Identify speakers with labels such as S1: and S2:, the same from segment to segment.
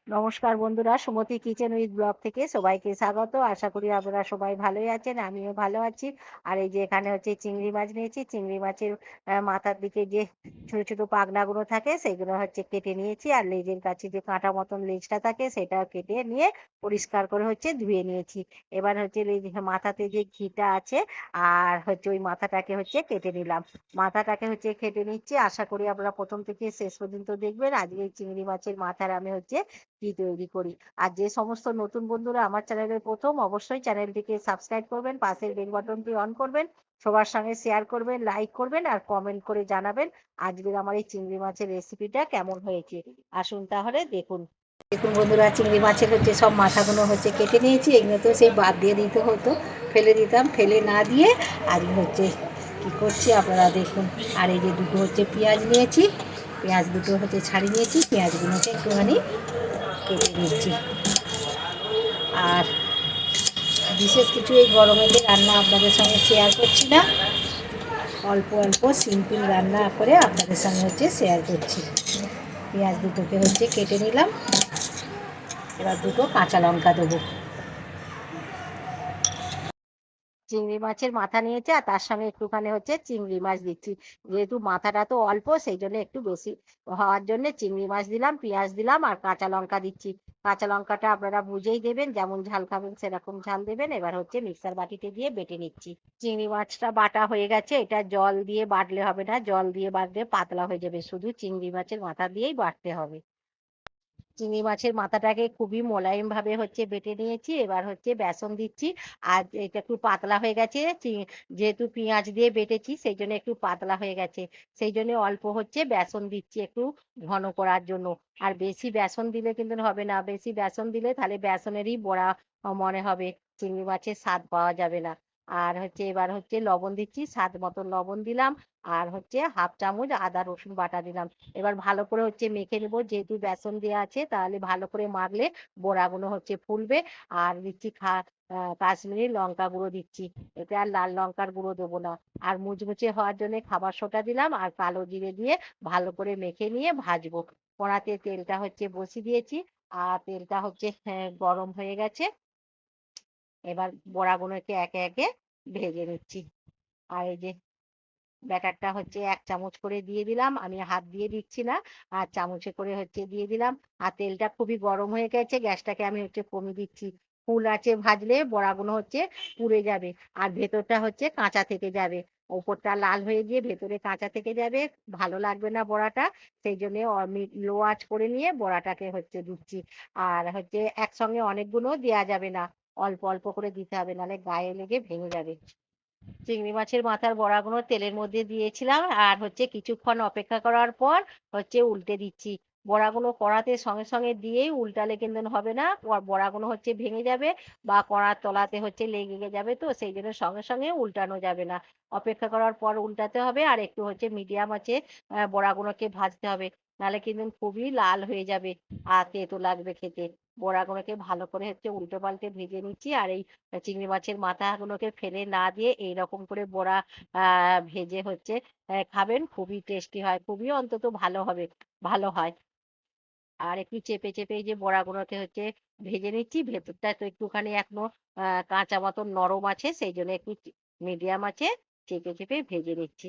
S1: নমস্কার বন্ধুরা, সুমতি kitchen with blog থেকে সবাইকে স্বাগত। আশা করি আপনারা সবাই ভালোই আছেন, আমিও ভালো আছি। আর এই যে এখানে হচ্ছে চিংড়ি মাছ নিয়েছি। চিংড়ি মাছের মাথার দিকে যে ছোট ছোট পাখনাগুলো থাকে সেগুলো হচ্ছে কেটে নিয়েছি, আর লেজের কাছে যে কাঁটা মতন লেজটা থাকে সেটা কেটে নিয়ে পরিষ্কার করে হচ্ছে ধুয়ে নিয়েছি। এবার হচ্ছে মাথাতে যে ঘিটা আছে আর হচ্ছে ওই মাথাটাকে হচ্ছে কেটে নিলাম। মাথাটাকে হচ্ছে কেটে নিচ্ছি। আশা করি আপনারা প্রথম থেকে শেষ পর্যন্ত দেখবেন। আজকে এই চিংড়ি মাছের মাথার আমি হচ্ছে কি তৈরি করি। আর যে সমস্ত নতুন বন্ধুরা আমার চ্যানেলের প্রথম, অবশ্যই চ্যানেলটিকে সাবস্ক্রাইব করবেন, পাশের বেল বাটনটি অন করবেন, সবার সঙ্গে শেয়ার করবেন, লাইক করবেন আর কমেন্ট করে জানাবেন আজকের আমার এই চিংড়ি মাছের রেসিপিটা কেমন হয়েছে। আসুন তাহলে দেখুন। দেখুন বন্ধুরা, চিংড়ি মাছের হচ্ছে সব মাথাগুলো হচ্ছে কেটে নিয়েছি। এগুলো তো সেই বাদ দিয়ে দিতে হতো, ফেলে দিতাম, ফেলে না দিয়ে আজকে হচ্ছে কি করছি আপনারা দেখুন। আর এই যে দুটো হচ্ছে পেঁয়াজ নিয়েছি, পেঁয়াজ দুটো হচ্ছে ছাড়িয়ে নিয়েছি, পেঁয়াজগুলোকে একটুখানি কেটে নিচ্ছি। আর বিশেষ কিছু এই গরমেতে রান্না আপনাদের সঙ্গে শেয়ার করছি না, অল্প অল্প সিম্পল রান্না করে আপনাদের সঙ্গে হচ্ছে শেয়ার করছি। পেঁয়াজ দুটোকে হচ্ছে কেটে নিলাম। এবার দুটো কাঁচা লঙ্কা দেবো। চিংড়ি মাছের মাথা নিয়েছে আর তার সঙ্গে একটুখানি হচ্ছে চিংড়ি মাছ দিচ্ছি। যেহেতু মাথাটা তো অল্প, সেই জন্য একটু বেশি হওয়ার জন্য চিংড়ি মাছ দিলাম, পেঁয়াজ দিলাম আর কাঁচা লঙ্কা দিচ্ছি। কাঁচা লঙ্কাটা আপনারা বুঝেই দেবেন, যেমন ঝাল খাবেন সেরকম ঝাল দেবেন। এবার হচ্ছে মিক্সার বাটিতে দিয়ে বেটে নিচ্ছি। চিংড়ি মাছটা বাটা হয়ে গেছে। এটা জল দিয়ে বাটলে হবে না, জল দিয়ে বাটলে পাতলা হয়ে যাবে, শুধু চিংড়ি মাছের মাথা দিয়েই বাটতে হবে। চিংড়ি মাছের মাথাটাকে খুবই মোলায়েম ভাবে হচ্ছে বেটে নিয়েছি। এবার হচ্ছে বেসন দিচ্ছি। আর এটা একটু পাতলা হয়ে গেছে, যেহেতু পেঁয়াজ দিয়ে বেটেছি সেই জন্য একটু পাতলা হয়ে গেছে। সেই জন্য অল্প হচ্ছে বেসন দিচ্ছি একটু ঘন করার জন্য। আর বেশি বেসন দিলে কিন্তু হবে না, বেশি বেসন দিলে তাহলে বেসনেরই বড়া মনে হবে, চিংড়ি মাছের স্বাদ পাওয়া যাবে না। আর হচ্ছে এবার হচ্ছে লবণ দিচ্ছি, স্বাদ মতো লবণ দিলাম। আর হচ্ছে হাফ চামচ আদা রসুন বাটা দিলাম। এবার ভালো করে হচ্ছে মেখে নেবো, যেহেতু বেসন দেওয়া আছে তাহলে ভালো করে মাখলে বড়াগুলো হচ্ছে ফুলবে। আর দিচ্ছি কাশ্মীরি লঙ্কা গুঁড়ো দিচ্ছি। এতে আর লাল লঙ্কার গুঁড়ো দেবো না। আর মুচমুচে হওয়ার জন্য খাবার সোডা দিলাম আর কালো জিরে দিয়ে ভালো করে মেখে নিয়ে ভাজবো। কড়াতে তেলটা হচ্ছে বসিয়ে দিয়েছি। আর তেলটা হচ্ছে গরম হয়ে গেছে। এবার বড়াগুলোকে একে একে ভেজে নিচ্ছি। আর এই যে ব্যাটারটা হচ্ছে এক চামচ করে দিয়ে দিলাম, আমি হাত দিয়ে দিচ্ছি না, আর চামচে করে হচ্ছে দিয়ে দিলাম। আর তেলটা খুবই গরম হয়ে গেছে, গ্যাসটাকে আমি হচ্ছে কমিয়ে দিচ্ছি। ফুল আঁচে ভাজলে বড়াগুলো হচ্ছে পুড়ে যাবে আর ভেতরটা হচ্ছে কাঁচা থেকে যাবে। ওপরটা লাল হয়ে গিয়ে ভেতরে কাঁচা থেকে যাবে, ভালো লাগবে না বড়াটা। সেই জন্য আমি লো আঁচ করে নিয়ে বড়াটাকে হচ্ছে দিচ্ছি। আর হচ্ছে একসঙ্গে অনেকগুলো দেওয়া যাবে না, অল্প অল্প করে দিতে হবে, নাহলে গায়ে লেগে ভেঙে যাবে। চিংড়ি মাছের মাথার বড়াগুলো তেলের মধ্যে দিয়েছিলাম আর হচ্ছে কিছুক্ষণ অপেক্ষা করার পর হচ্ছে উল্টে দিচ্ছি। বড়াগুলো কড়াতে সঙ্গে সঙ্গে দিয়েই উল্টালে কিন্তু হবে না, বড়াগুলো হচ্ছে ভেঙে যাবে বা কড়ার তলাতে হচ্ছে লেগে যাবে, তো সেই জন্য সঙ্গে সঙ্গে উল্টানো যাবে না। অপেক্ষা করার পর উল্টাতে হবে আর একটু হচ্ছে মিডিয়াম আছে বড়াগুলোকে ভাজতে হবে, নাহলে কিন্তু খুবই লাল হয়ে যাবে আর তেতো লাগবে খেতে। বড়াগুলোকে ভালো করে হচ্ছে উল্টো পাল্টে ভেজে নিচ্ছি। আর এই চিংড়ি মাছের মাথাগুলোকে ফেলে না দিয়ে এইরকম করে বড়া ভেজে হচ্ছে খাবেন, খুবই টেস্টি হয়, খুবই অন্তত ভালো হবে, ভালো হয়। আর একটু চেপে চেপে এই যে বড়াগুলোকে হচ্ছে ভেজে নিচ্ছি। ভেতরটা তো একটুখানি এখনো কাঁচা মতন নরম আছে, সেই জন্য একটু মিডিয়াম আছে চেপে চেপে ভেজে নিচ্ছি।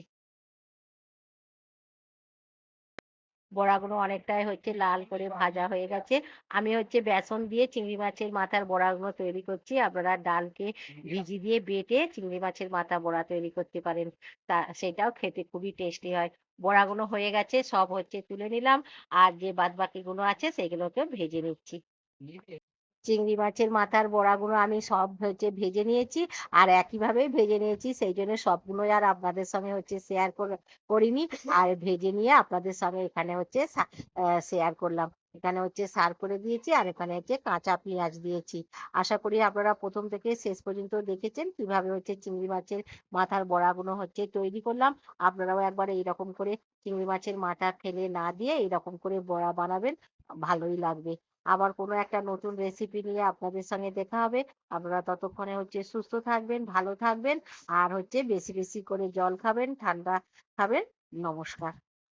S1: বড়াগুলো অনেকটাই হচ্ছে লাল করে ভাজা হয়ে গেছে। আমি হচ্ছে বেসন দিয়ে চিংড়ি মাছের মাথার বড়াগুলো তৈরি করছি। আপনারা ডালকে ভিজিয়ে দিয়ে বেটে চিংড়ি মাছের মাথা বড়া তৈরি করতে পারেন, তা সেটাও খেতে খুবই টেস্টি হয়। বড়াগুলো হয়ে গেছে, সব হচ্ছে তুলে নিলাম। আর যে বাদ বাকিগুলো আছে সেগুলোকে ভেজে নিচ্ছি। চিংড়ি মাছের মাথার বড়াগুলো আমি সব হচ্ছে ভেজে নিয়েছি। আর একইভাবেই ভেজে নিয়েছি, সেই জন্য সবগুলোই আর আপনাদের সঙ্গে হচ্ছে শেয়ার করিনি। আর ভেজে নিয়ে আপনাদের সঙ্গে এখানে হচ্ছে শেয়ার করলাম। এখানে হচ্ছে সার্ভ করে দিয়েছি আর এখানে হচ্ছে কাঁচা পেঁয়াজ দিয়েছি। আশা করি আপনারা প্রথম থেকে শেষ পর্যন্ত দেখেছেন কিভাবে হচ্ছে চিংড়ি মাছের মাথার বড়াগুলো হচ্ছে তৈরি করলাম। আপনারাও একবার এইরকম করে চিংড়ি মাছের মাথা ফেলে না দিয়ে এইরকম করে বড়া বানাবেন, ভালোই লাগবে। আবার কোনো একটা নতুন রেসিপি নিয়ে আপনাদের সঙ্গে দেখা হবে। আপনারা ততক্ষণে হচ্ছে সুস্থ থাকবেন, ভালো থাকবেন। আর হচ্ছে বেশি বেশি করে জল খাবেন, ঠান্ডা খাবেন। নমস্কার।